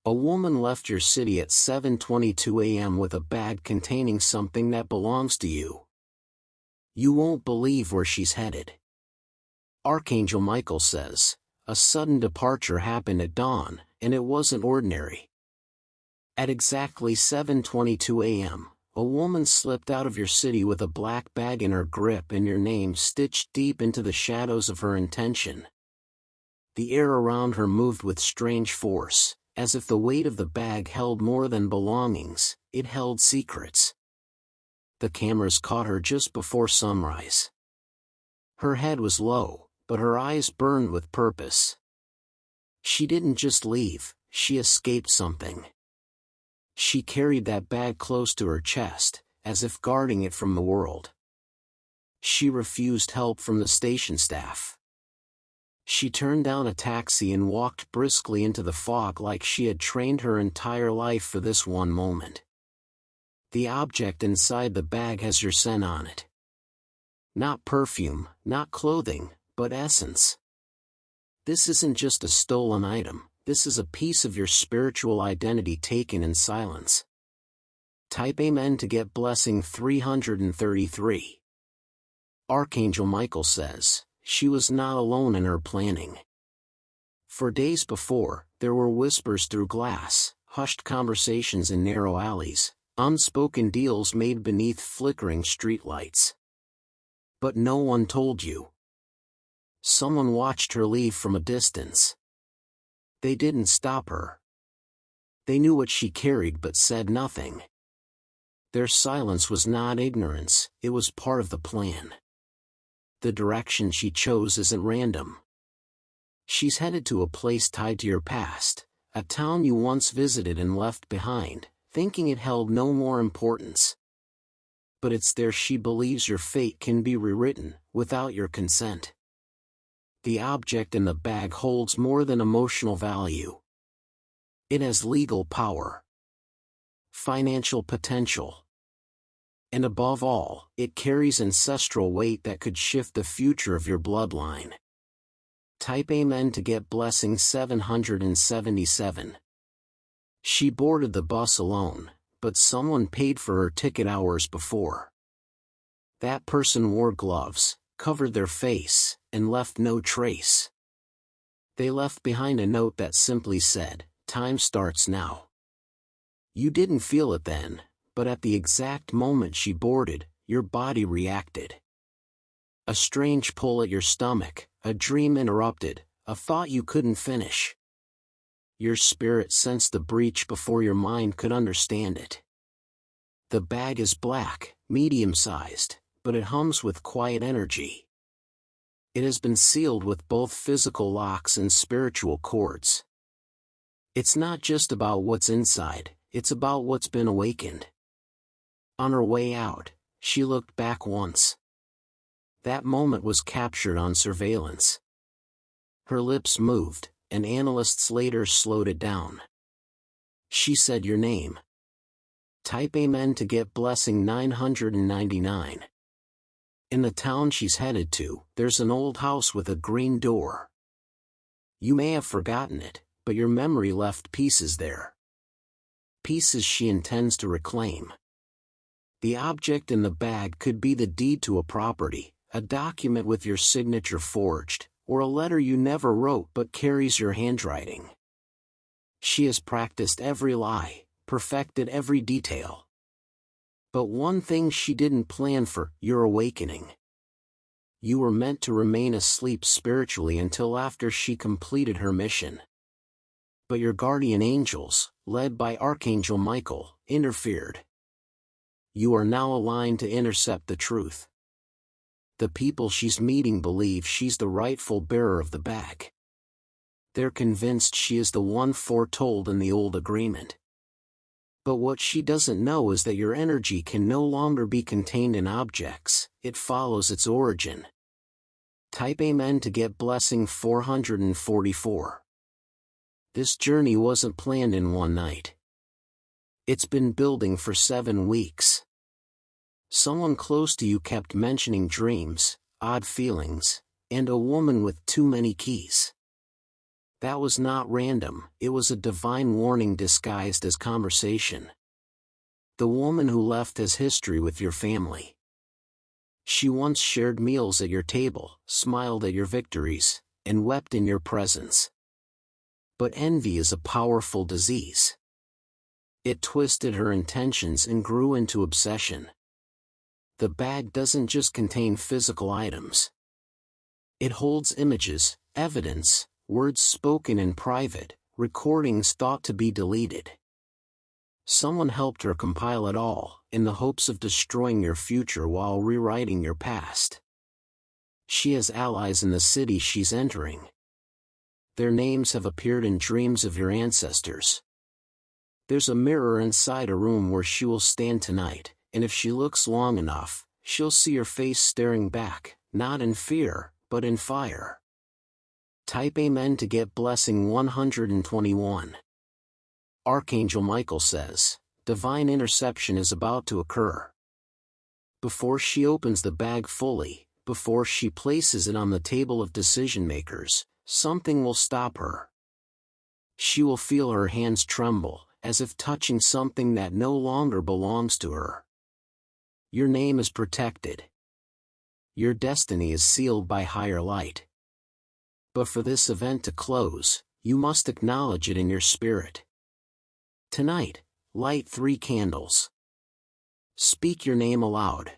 A woman left your city at 7:22 a.m. with a bag containing something that belongs to you. You won't believe where she's headed. Archangel Michael says, a sudden departure happened at dawn, and it wasn't ordinary. At exactly 7:22 a.m., a woman slipped out of your city with a black bag in her grip and your name stitched deep into the shadows of her intention. The air around her moved with strange force, as if the weight of the bag held more than belongings, it held secrets. The cameras caught her just before sunrise. Her head was low, but her eyes burned with purpose. She didn't just leave, she escaped something. She carried that bag close to her chest, as if guarding it from the world. She refused help from the station staff. She turned down a taxi and walked briskly into the fog like she had trained her entire life for this one moment. The object inside the bag has your scent on it. Not perfume, not clothing, but essence. This isn't just a stolen item, this is a piece of your spiritual identity taken in silence. Type Amen to get blessing 333. Archangel Michael says, she was not alone in her planning. For days before, there were whispers through glass, hushed conversations in narrow alleys, unspoken deals made beneath flickering streetlights. But no one told you. Someone watched her leave from a distance. They didn't stop her. They knew what she carried but said nothing. Their silence was not ignorance, it was part of the plan. The direction she chose isn't random. She's headed to a place tied to your past, a town you once visited and left behind, thinking it held no more importance. But it's there she believes your fate can be rewritten, without your consent. The object in the bag holds more than emotional value. It has legal power, financial potential, and above all, it carries ancestral weight that could shift the future of your bloodline. Type Amen to get blessing 777. She boarded the bus alone, but someone paid for her ticket hours before. That person wore gloves, covered their face, and left no trace. They left behind a note that simply said, "Time starts now." You didn't feel it then, but at the exact moment she boarded, your body reacted. A strange pull at your stomach, a dream interrupted, a thought you couldn't finish. Your spirit sensed the breach before your mind could understand it. The bag is black, medium-sized, but it hums with quiet energy. It has been sealed with both physical locks and spiritual cords. It's not just about what's inside, it's about what's been awakened. On her way out, she looked back once. That moment was captured on surveillance. Her lips moved, and analysts later slowed it down. She said your name. Type Amen to get blessing 999. In the town she's headed to, there's an old house with a green door. You may have forgotten it, but your memory left pieces there. Pieces she intends to reclaim. The object in the bag could be the deed to a property, a document with your signature forged, or a letter you never wrote but carries your handwriting. She has practiced every lie, perfected every detail. But one thing she didn't plan for, your awakening. You were meant to remain asleep spiritually until after she completed her mission. But your guardian angels, led by Archangel Michael, interfered. You are now aligned to intercept the truth. The people she's meeting believe she's the rightful bearer of the bag. They're convinced she is the one foretold in the old agreement. But what she doesn't know is that your energy can no longer be contained in objects, it follows its origin. Type Amen to get blessing 444. This journey wasn't planned in one night. It's been building for 7 weeks. Someone close to you kept mentioning dreams, odd feelings, and a woman with too many keys. That was not random, it was a divine warning disguised as conversation. The woman who left has history with your family. She once shared meals at your table, smiled at your victories, and wept in your presence. But envy is a powerful disease. It twisted her intentions and grew into obsession. The bag doesn't just contain physical items. It holds images, evidence, words spoken in private, recordings thought to be deleted. Someone helped her compile it all, in the hopes of destroying your future while rewriting your past. She has allies in the city she's entering. Their names have appeared in dreams of your ancestors. There's a mirror inside a room where she will stand tonight, and if she looks long enough, she'll see your face staring back, not in fear, but in fire. Type Amen to get blessing 121. Archangel Michael says, divine interception is about to occur. Before she opens the bag fully, before she places it on the table of decision makers, something will stop her. She will feel her hands tremble, as if touching something that no longer belongs to her. Your name is protected. Your destiny is sealed by higher light. But for this event to close, you must acknowledge it in your spirit. Tonight, light 3 candles. Speak your name aloud.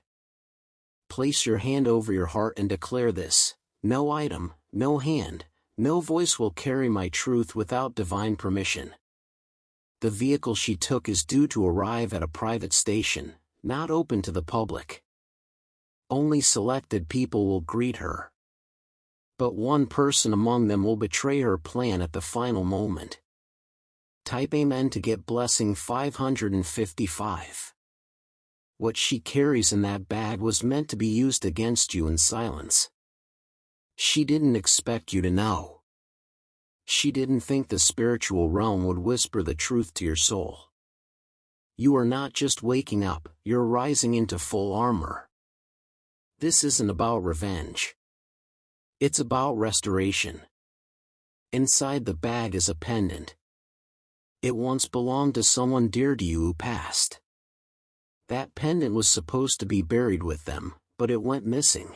Place your hand over your heart and declare this: no item, no hand, no voice will carry my truth without divine permission. The vehicle she took is due to arrive at a private station, not open to the public. Only selected people will greet her. But one person among them will betray her plan at the final moment. Type Amen to get blessing 555. What she carries in that bag was meant to be used against you in silence. She didn't expect you to know. She didn't think the spiritual realm would whisper the truth to your soul. You are not just waking up, you're rising into full armor. This isn't about revenge. It's about restoration. Inside the bag is a pendant. It once belonged to someone dear to you who passed. That pendant was supposed to be buried with them, but it went missing.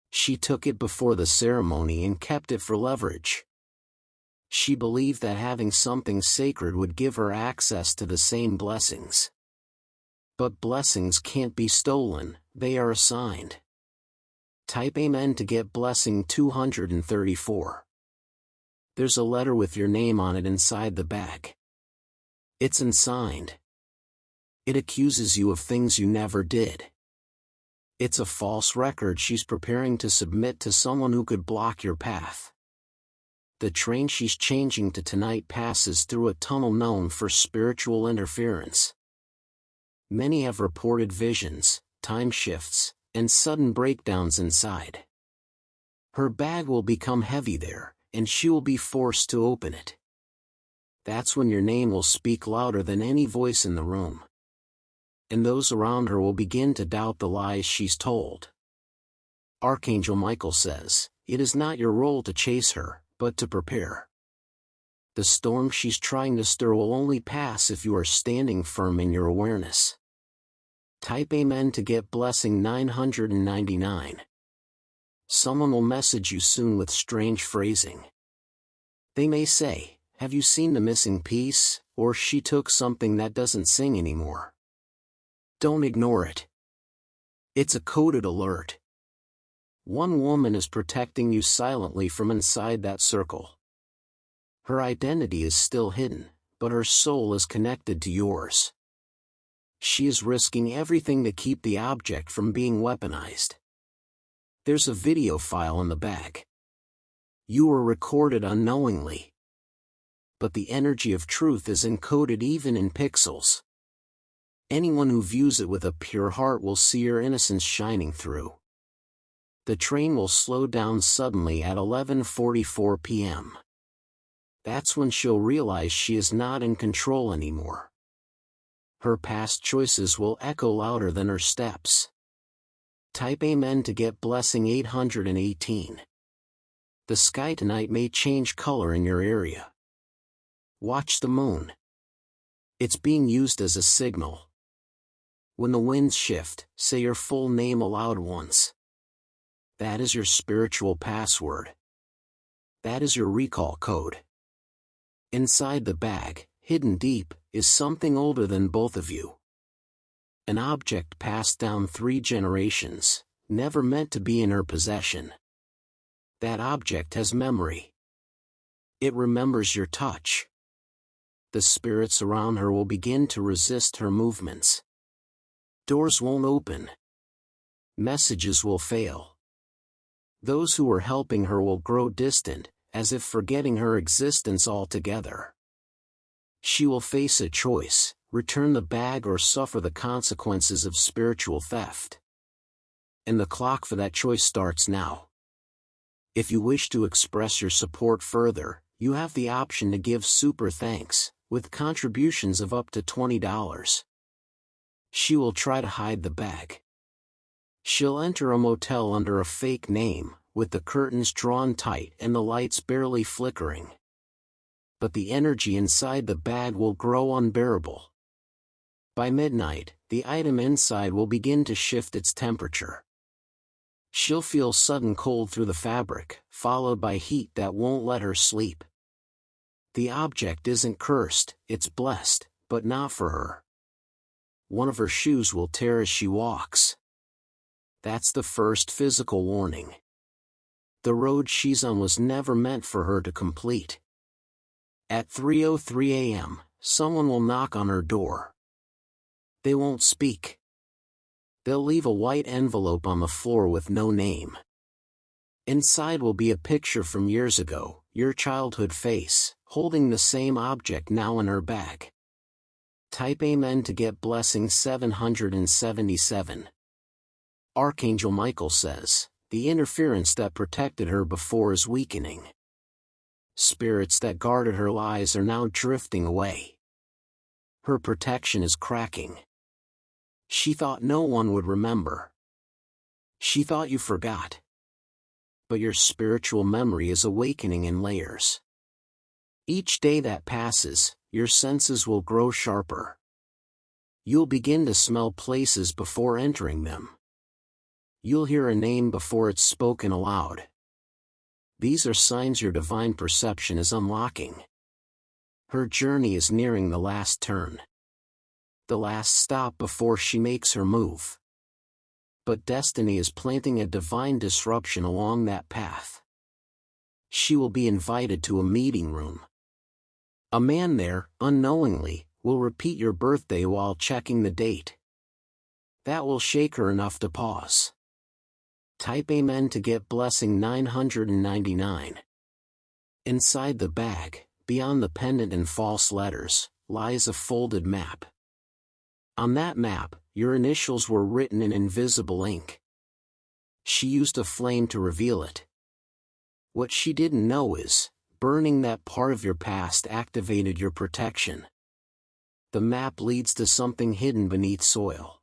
She took it before the ceremony and kept it for leverage. She believed that having something sacred would give her access to the same blessings. But blessings can't be stolen, they are assigned. Type Amen to get blessing 234. There's a letter with your name on it inside the bag. It's unsigned. It accuses you of things you never did. It's a false record she's preparing to submit to someone who could block your path. The train she's changing to tonight passes through a tunnel known for spiritual interference. Many have reported visions, time shifts, and sudden breakdowns inside. Her bag will become heavy there, and she will be forced to open it. That's when your name will speak louder than any voice in the room. And those around her will begin to doubt the lies she's told. Archangel Michael says, it is not your role to chase her, but to prepare. The storm she's trying to stir will only pass if you are standing firm in your awareness. Type Amen to get blessing 999. Someone will message you soon with strange phrasing. They may say, have you seen the missing piece, or she took something that doesn't sing anymore. Don't ignore it. It's a coded alert. One woman is protecting you silently from inside that circle. Her identity is still hidden, but her soul is connected to yours. She is risking everything to keep the object from being weaponized. There's a video file in the bag. You were recorded unknowingly. But the energy of truth is encoded even in pixels. Anyone who views it with a pure heart will see your innocence shining through. The train will slow down suddenly at 11:44 p.m. That's when she'll realize she is not in control anymore. Her past choices will echo louder than her steps. Type Amen to get blessing 818. The sky tonight may change color in your area. Watch the moon. It's being used as a signal. When the winds shift, say your full name aloud once. That is your spiritual password. That is your recall code. Inside the bag, hidden deep, is something older than both of you. An object passed down 3 generations, never meant to be in her possession. That object has memory. It remembers your touch. The spirits around her will begin to resist her movements. Doors won't open. Messages will fail. Those who were helping her will grow distant, as if forgetting her existence altogether. She will face a choice: return the bag or suffer the consequences of spiritual theft. And the clock for that choice starts now. If you wish to express your support further, you have the option to give super thanks, with contributions of up to $20. She will try to hide the bag. She'll enter a motel under a fake name, with the curtains drawn tight and the lights barely flickering. But the energy inside the bag will grow unbearable. By midnight, the item inside will begin to shift its temperature. She'll feel sudden cold through the fabric, followed by heat that won't let her sleep. The object isn't cursed, it's blessed, but not for her. One of her shoes will tear as she walks. That's the first physical warning. The road she's on was never meant for her to complete. At 3:03 a.m., someone will knock on her door. They won't speak. They'll leave a white envelope on the floor with no name. Inside will be a picture from years ago, your childhood face, holding the same object now in her bag. Type Amen to get blessing 777. Archangel Michael says, the interference that protected her before is weakening. Spirits that guarded her lies are now drifting away. Her protection is cracking. She thought no one would remember. She thought you forgot. But your spiritual memory is awakening in layers. Each day that passes, your senses will grow sharper. You'll begin to smell places before entering them. You'll hear a name before it's spoken aloud. These are signs your divine perception is unlocking. Her journey is nearing the last turn. The last stop before she makes her move. But destiny is planting a divine disruption along that path. She will be invited to a meeting room. A man there, unknowingly, will repeat your birthday while checking the date. That will shake her enough to pause. Type Amen to get blessing 999. Inside the bag, beyond the pendant and false letters, lies a folded map. On that map, your initials were written in invisible ink. She used a flame to reveal it. What she didn't know is, burning that part of your past activated your protection. The map leads to something hidden beneath soil.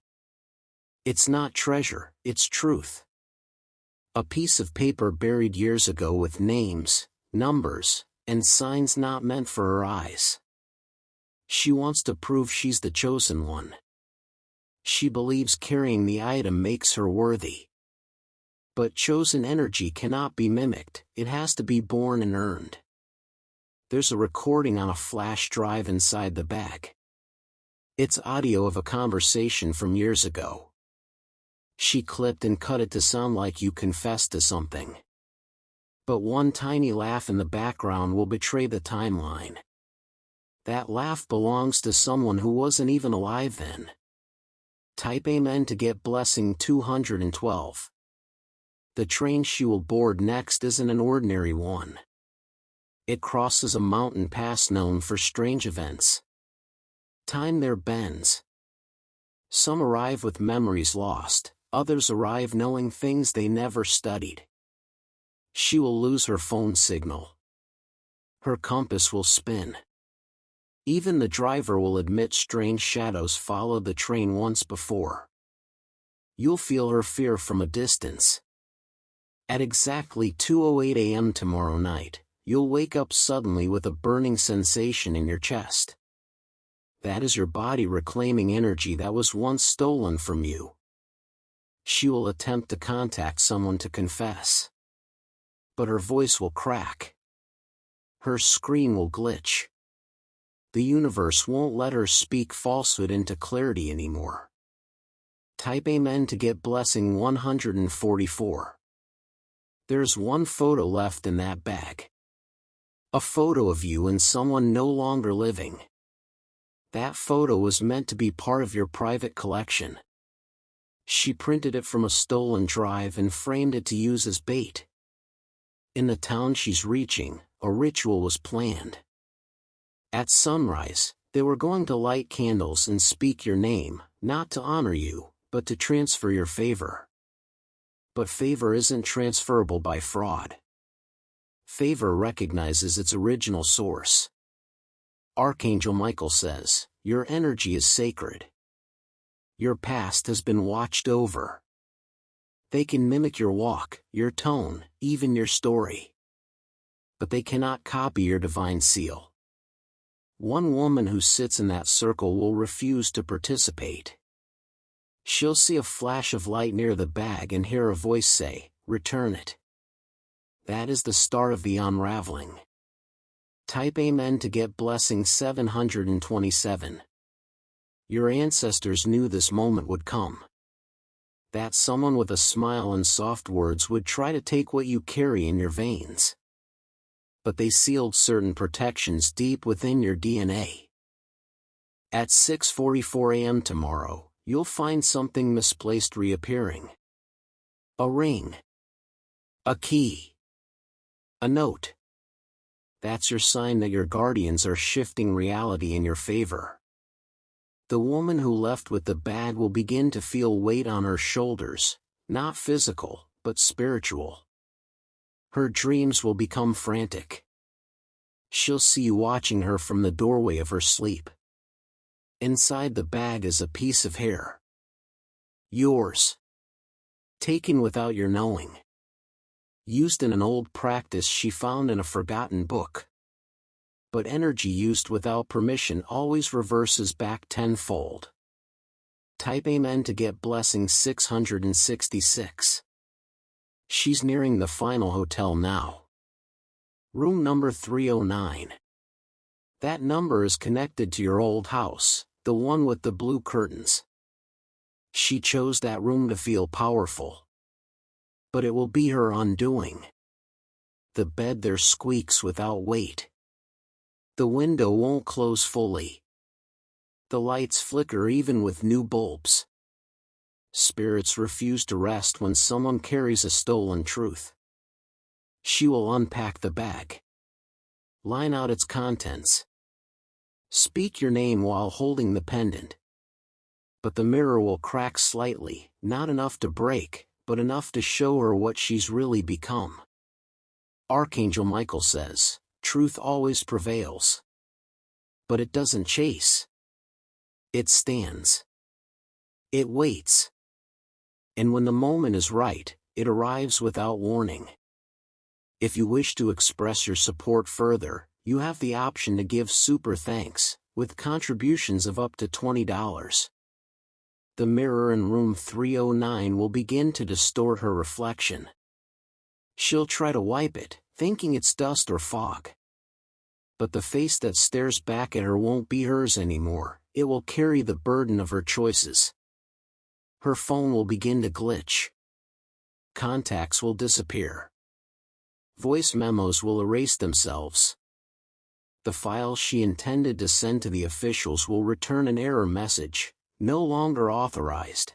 It's not treasure, it's truth. A piece of paper buried years ago with names, numbers, and signs not meant for her eyes. She wants to prove she's the chosen one. She believes carrying the item makes her worthy. But chosen energy cannot be mimicked, it has to be born and earned. There's a recording on a flash drive inside the bag. It's audio of a conversation from years ago. She clipped and cut it to sound like you confessed to something. But one tiny laugh in the background will betray the timeline. That laugh belongs to someone who wasn't even alive then. Type Amen to get blessing 212. The train she will board next isn't an ordinary one. It crosses a mountain pass known for strange events. Time there bends. Some arrive with memories lost, others arrive knowing things they never studied. She will lose her phone signal. Her compass will spin. Even the driver will admit strange shadows followed the train once before. You'll feel her fear from a distance. At exactly 2:08 a.m. tomorrow night, you'll wake up suddenly with a burning sensation in your chest. That is your body reclaiming energy that was once stolen from you. She will attempt to contact someone to confess. But her voice will crack. Her screen will glitch. The universe won't let her speak falsehood into clarity anymore. Type Amen to get blessing 144. There's one photo left in that bag. A photo of you and someone no longer living. That photo was meant to be part of your private collection. She printed it from a stolen drive and framed it to use as bait. In the town she's reaching, a ritual was planned. At sunrise, they were going to light candles and speak your name, not to honor you, but to transfer your favor. But favor isn't transferable by fraud. Favor recognizes its original source. Archangel Michael says, your energy is sacred. Your past has been watched over. They can mimic your walk, your tone, even your story. But they cannot copy your divine seal. One woman who sits in that circle will refuse to participate. She'll see a flash of light near the bag and hear a voice say, return it. That is the start of the unraveling. Type Amen to get blessing 727. Your ancestors knew this moment would come. That someone with a smile and soft words would try to take what you carry in your veins. But they sealed certain protections deep within your DNA. At 6:44 a.m. tomorrow, you'll find something misplaced reappearing. A ring. A key. A note. That's your sign that your guardians are shifting reality in your favor. The woman who left with the bag will begin to feel weight on her shoulders, not physical, but spiritual. Her dreams will become frantic. She'll see you watching her from the doorway of her sleep. Inside the bag is a piece of hair. Yours. Taken without your knowing. Used in an old practice she found in a forgotten book. But energy used without permission always reverses back tenfold. Type Amen to get blessing 666. She's nearing the final hotel now. Room number 309. That number is connected to your old house, the one with the blue curtains. She chose that room to feel powerful. But it will be her undoing. The bed there squeaks without weight. The window won't close fully. The lights flicker even with new bulbs. Spirits refuse to rest when someone carries a stolen truth. She will unpack the bag. Line out its contents. Speak your name while holding the pendant. But the mirror will crack slightly, not enough to break, but enough to show her what she's really become. Archangel Michael says, truth always prevails. But it doesn't chase. It stands. It waits. And when the moment is right, it arrives without warning. If you wish to express your support further, you have the option to give super thanks, with contributions of up to $20. The mirror in room 309 will begin to distort her reflection. She'll try to wipe it, thinking it's dust or fog. But the face that stares back at her won't be hers anymore, it will carry the burden of her choices. Her phone will begin to glitch. Contacts will disappear. Voice memos will erase themselves. The file she intended to send to the officials will return an error message, no longer authorized.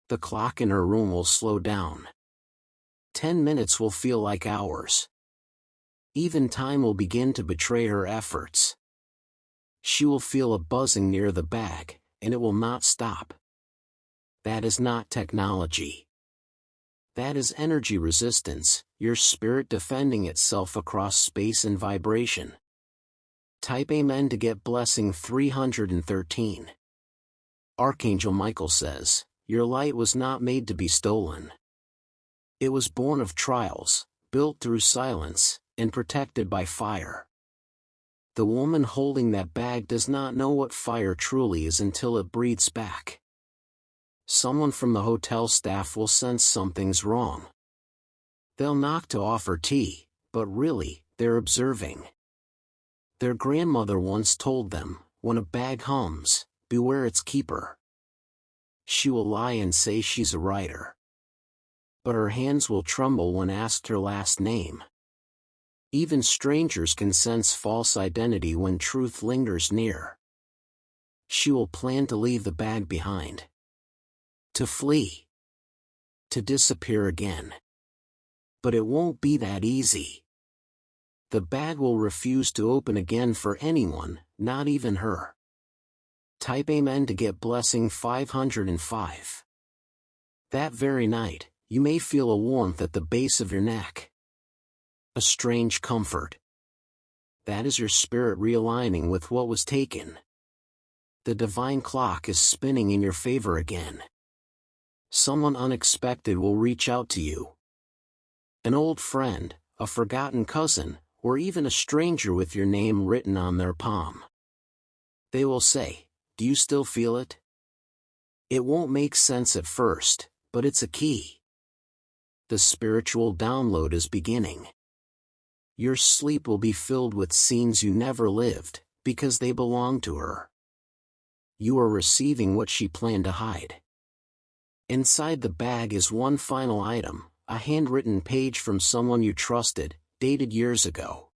The clock in her room will slow down. 10 minutes will feel like hours. Even time will begin to betray her efforts. She will feel a buzzing near the bag, and it will not stop. That is not technology. That is energy resistance, your spirit defending itself across space and vibration. Type Amen to get blessing 313. Archangel Michael says, your light was not made to be stolen. It was born of trials, built through silence, and protected by fire. The woman holding that bag does not know what fire truly is until it breathes back. Someone from the hotel staff will sense something's wrong. They'll knock to offer tea, but really, they're observing. Their grandmother once told them, when a bag hums, beware its keeper. She will lie and say she's a writer, but her hands will tremble when asked her last name. Even strangers can sense false identity when truth lingers near. She will plan to leave the bag behind, to flee, to disappear again. But it won't be that easy. The bag will refuse to open again for anyone, not even her. Type Amen to get blessing 505. That very night, you may feel a warmth at the base of your neck. A strange comfort. That is your spirit realigning with what was taken. The divine clock is spinning in your favor again. Someone unexpected will reach out to you. An old friend, a forgotten cousin, or even a stranger with your name written on their palm. They will say, "Do you still feel it?" It won't make sense at first, but it's a key. The spiritual download is beginning. Your sleep will be filled with scenes you never lived, because they belong to her. You are receiving what she planned to hide. Inside the bag is one final item, a handwritten page from someone you trusted, dated years ago.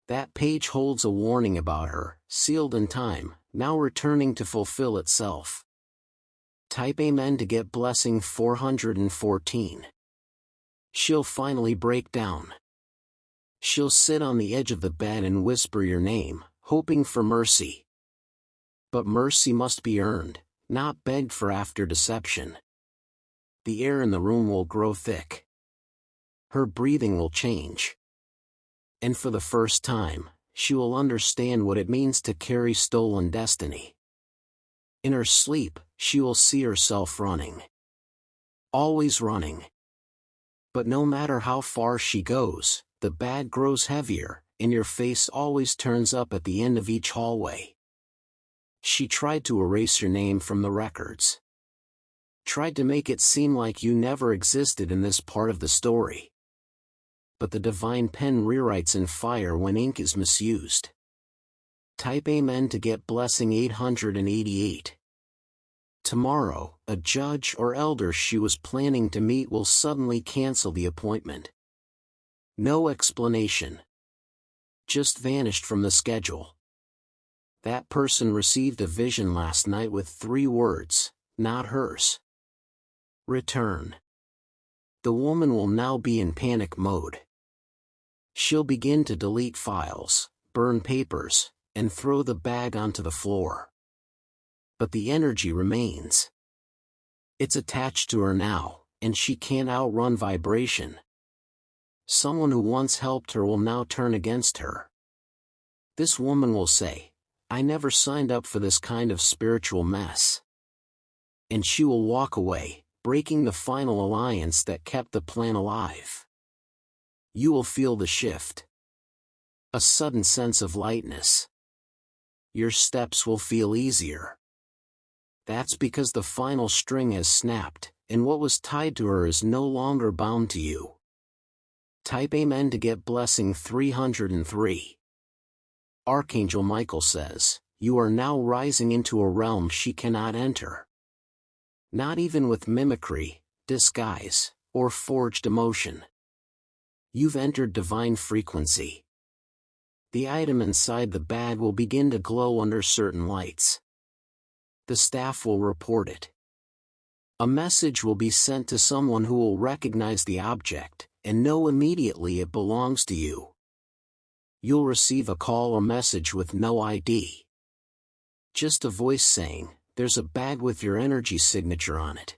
That page holds a warning about her, sealed in time, now returning to fulfill itself. Type Amen to get blessing 414. She'll finally break down. She'll sit on the edge of the bed and whisper your name, hoping for mercy. But mercy must be earned, not begged for after deception. The air in the room will grow thick. Her breathing will change. And for the first time, she will understand what it means to carry stolen destiny. In her sleep, she will see herself running. Always running. But no matter how far she goes, the bag grows heavier, and your face always turns up at the end of each hallway. She tried to erase your name from the records. Tried to make it seem like you never existed in this part of the story. But the divine pen rewrites in fire when ink is misused. Type Amen to get blessing 888. Tomorrow, a judge or elder she was planning to meet will suddenly cancel the appointment. No explanation. Just vanished from the schedule. That person received a vision last night with 3 words, not hers. Return. The woman will now be in panic mode. She'll begin to delete files, burn papers, and throw the bag onto the floor. But the energy remains. It's attached to her now, and she can't outrun vibration. Someone who once helped her will now turn against her. This woman will say, "I never signed up for this kind of spiritual mess." And she will walk away, breaking the final alliance that kept the plan alive. You will feel the shift. A sudden sense of lightness. Your steps will feel easier. That's because the final string has snapped, and what was tied to her is no longer bound to you. Type Amen to get blessing 303. Archangel Michael says, you are now rising into a realm she cannot enter. Not even with mimicry, disguise, or forged emotion. You've entered divine frequency. The item inside the bag will begin to glow under certain lights. The staff will report it. A message will be sent to someone who will recognize the object, and know immediately it belongs to you. You'll receive a call or message with no ID. Just a voice saying, there's a bag with your energy signature on it.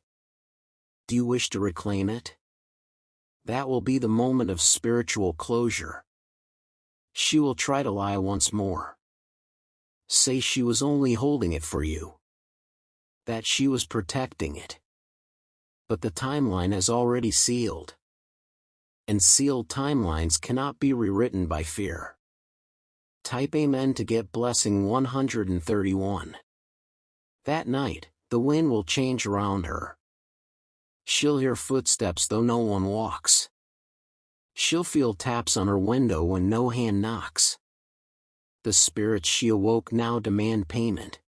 Do you wish to reclaim it? That will be the moment of spiritual closure. She will try to lie once more. Say she was only holding it for you. That she was protecting it. But the timeline is already sealed. And sealed timelines cannot be rewritten by fear. Type Amen to get blessing 131. That night, the wind will change around her. She'll hear footsteps though no one walks. She'll feel taps on her window when no hand knocks. The spirits she awoke now demand payment.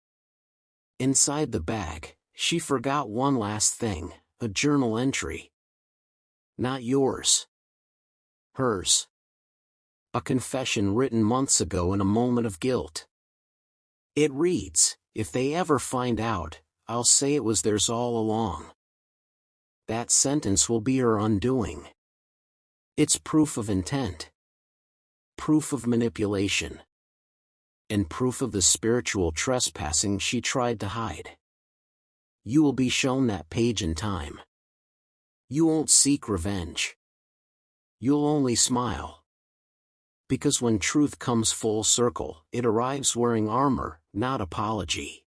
Inside the bag, she forgot one last thing, a journal entry. Not yours. Hers. A confession written months ago in a moment of guilt. It reads, "If they ever find out, I'll say it was theirs all along." That sentence will be her undoing. It's proof of intent. Proof of manipulation. And proof of the spiritual trespassing she tried to hide. You will be shown that page in time. You won't seek revenge. You'll only smile. Because when truth comes full circle, it arrives wearing armor, not apology.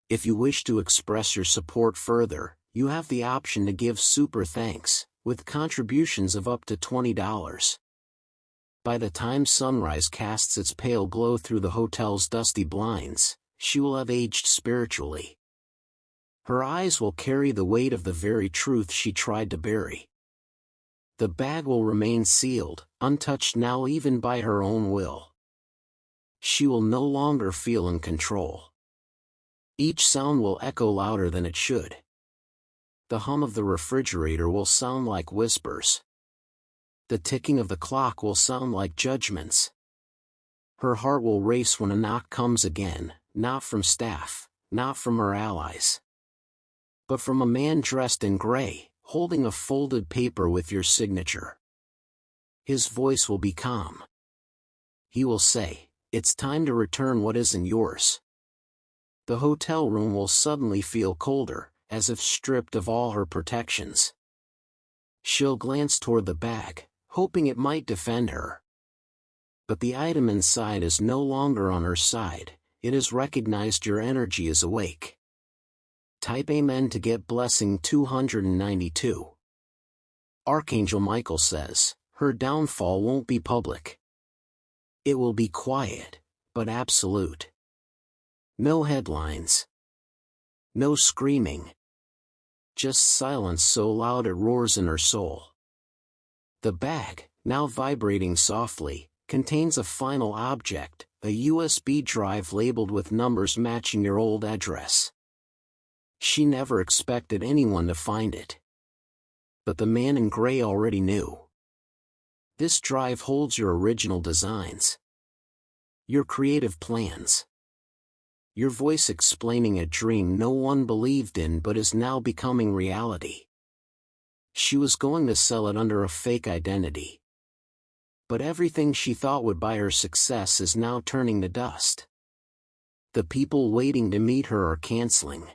If you wish to express your support further, you have the option to give super thanks, with contributions of up to $20. By the time sunrise casts its pale glow through the hotel's dusty blinds, she will have aged spiritually. Her eyes will carry the weight of the very truth she tried to bury. The bag will remain sealed, untouched now even by her own will. She will no longer feel in control. Each sound will echo louder than it should. The hum of the refrigerator will sound like whispers. The ticking of the clock will sound like judgments. Her heart will race when a knock comes again, not from staff, not from her allies, but from a man dressed in gray, holding a folded paper with your signature. His voice will be calm. He will say, "It's time to return what isn't yours." The hotel room will suddenly feel colder, as if stripped of all her protections. She'll glance toward the bag, hoping it might defend her. But the item inside is no longer on her side, it has recognized your energy is awake. Type Amen to get blessing 292. Archangel Michael says, her downfall won't be public. It will be quiet, but absolute. No headlines. No screaming. Just silence so loud it roars in her soul. The bag, now vibrating softly, contains a final object, a USB drive labeled with numbers matching your old address. She never expected anyone to find it. But the man in gray already knew. This drive holds your original designs. Your creative plans. Your voice explaining a dream no one believed in but is now becoming reality. She was going to sell it under a fake identity. But everything she thought would buy her success is now turning to dust. The people waiting to meet her are canceling.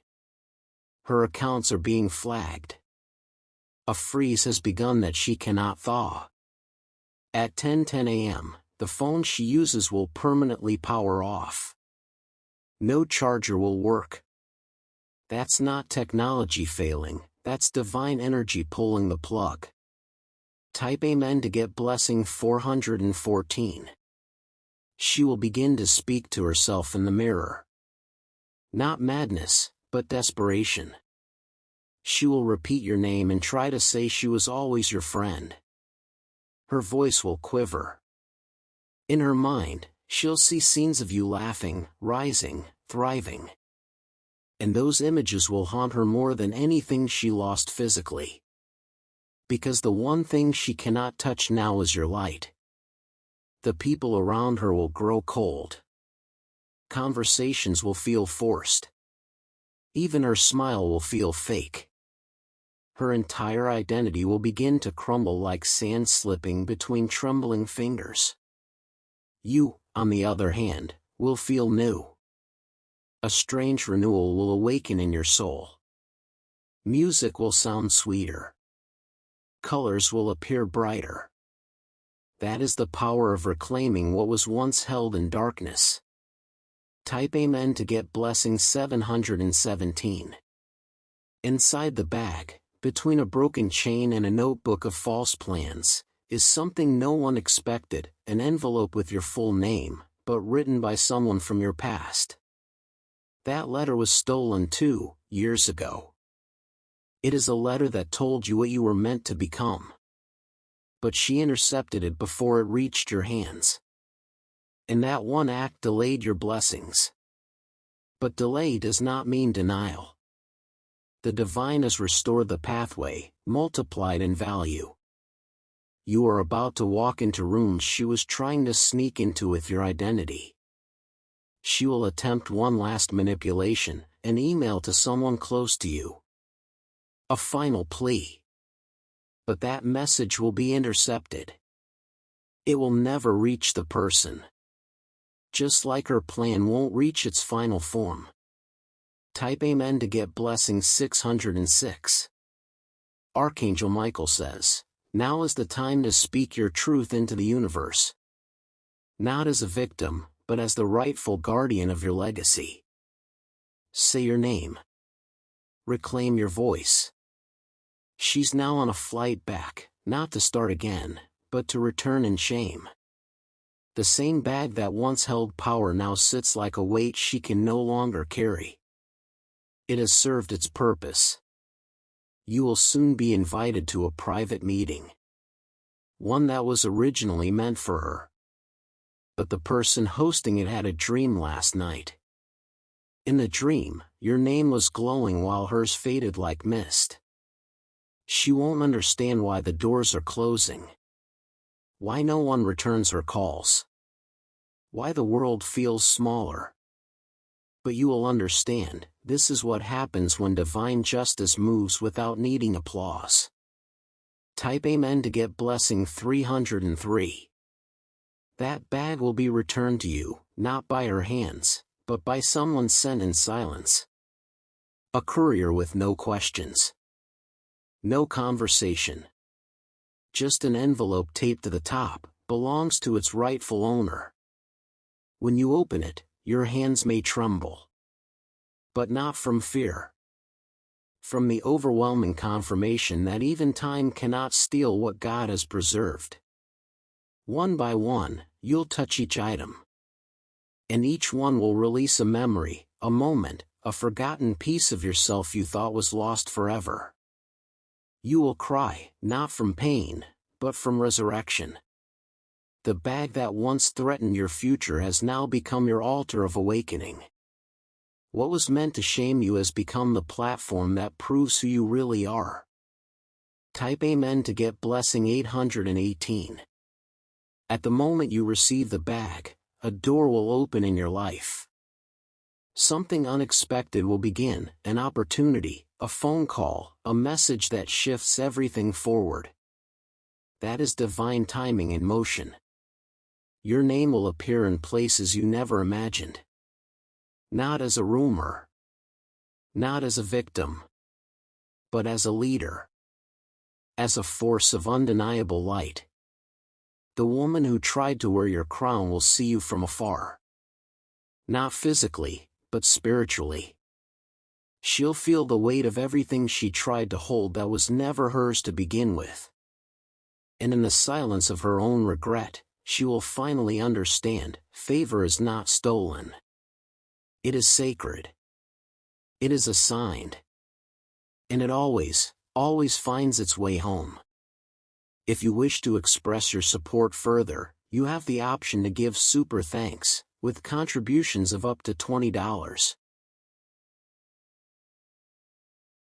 Her accounts are being flagged. A freeze has begun that she cannot thaw. At 10:10 a.m., the phone she uses will permanently power off. No charger will work. That's not technology failing, that's divine energy pulling the plug. Type Amen to get blessing 414. She will begin to speak to herself in the mirror. Not madness, but desperation. She will repeat your name and try to say she was always your friend. Her voice will quiver. In her mind, she'll see scenes of you laughing, rising, thriving. And those images will haunt her more than anything she lost physically. Because the one thing she cannot touch now is your light. The people around her will grow cold. Conversations will feel forced. Even her smile will feel fake. Her entire identity will begin to crumble like sand slipping between trembling fingers. You, on the other hand, will feel new. A strange renewal will awaken in your soul. Music will sound sweeter. Colors will appear brighter. That is the power of reclaiming what was once held in darkness. Type Amen to get blessing 717. Inside the bag, between a broken chain and a notebook of false plans, is something no one expected, an envelope with your full name, but written by someone from your past. That letter was stolen 2 years ago. It is a letter that told you what you were meant to become. But she intercepted it before it reached your hands. And that one act delayed your blessings. But delay does not mean denial. The divine has restored the pathway, multiplied in value. You are about to walk into rooms she was trying to sneak into with your identity. She will attempt one last manipulation, an email to someone close to you. A final plea. But that message will be intercepted. It will never reach the person. Just like her plan won't reach its final form. Type Amen to get blessing 606. Archangel Michael says, now is the time to speak your truth into the universe. Not as a victim, but as the rightful guardian of your legacy. Say your name. Reclaim your voice. She's now on a flight back, not to start again, but to return in shame. The same bag that once held power now sits like a weight she can no longer carry. It has served its purpose. You will soon be invited to a private meeting. One that was originally meant for her. But the person hosting it had a dream last night. In the dream, your name was glowing while hers faded like mist. She won't understand why the doors are closing. Why no one returns her calls. Why the world feels smaller. But you will understand, this is what happens when divine justice moves without needing applause. Type Amen to get blessing 303. That bag will be returned to you, not by her hands, but by someone sent in silence. A courier with no questions. No conversation. Just an envelope taped to the top, belongs to its rightful owner. When you open it, your hands may tremble. But not from fear. From the overwhelming confirmation that even time cannot steal what God has preserved. One by one, you'll touch each item. And each one will release a memory, a moment, a forgotten piece of yourself you thought was lost forever. You will cry, not from pain, but from resurrection. The bag that once threatened your future has now become your altar of awakening. What was meant to shame you has become the platform that proves who you really are. Type Amen to get blessing 818. At the moment you receive the bag, a door will open in your life. Something unexpected will begin, an opportunity, a phone call, a message that shifts everything forward. That is divine timing in motion. Your name will appear in places you never imagined. Not as a rumor. Not as a victim. But as a leader. As a force of undeniable light. The woman who tried to wear your crown will see you from afar. Not physically, but spiritually. She'll feel the weight of everything she tried to hold that was never hers to begin with. And in the silence of her own regret, she will finally understand, favor is not stolen. It is sacred. It is assigned. And it always finds its way home. If you wish to express your support further, you have the option to give super thanks, with contributions of up to $20.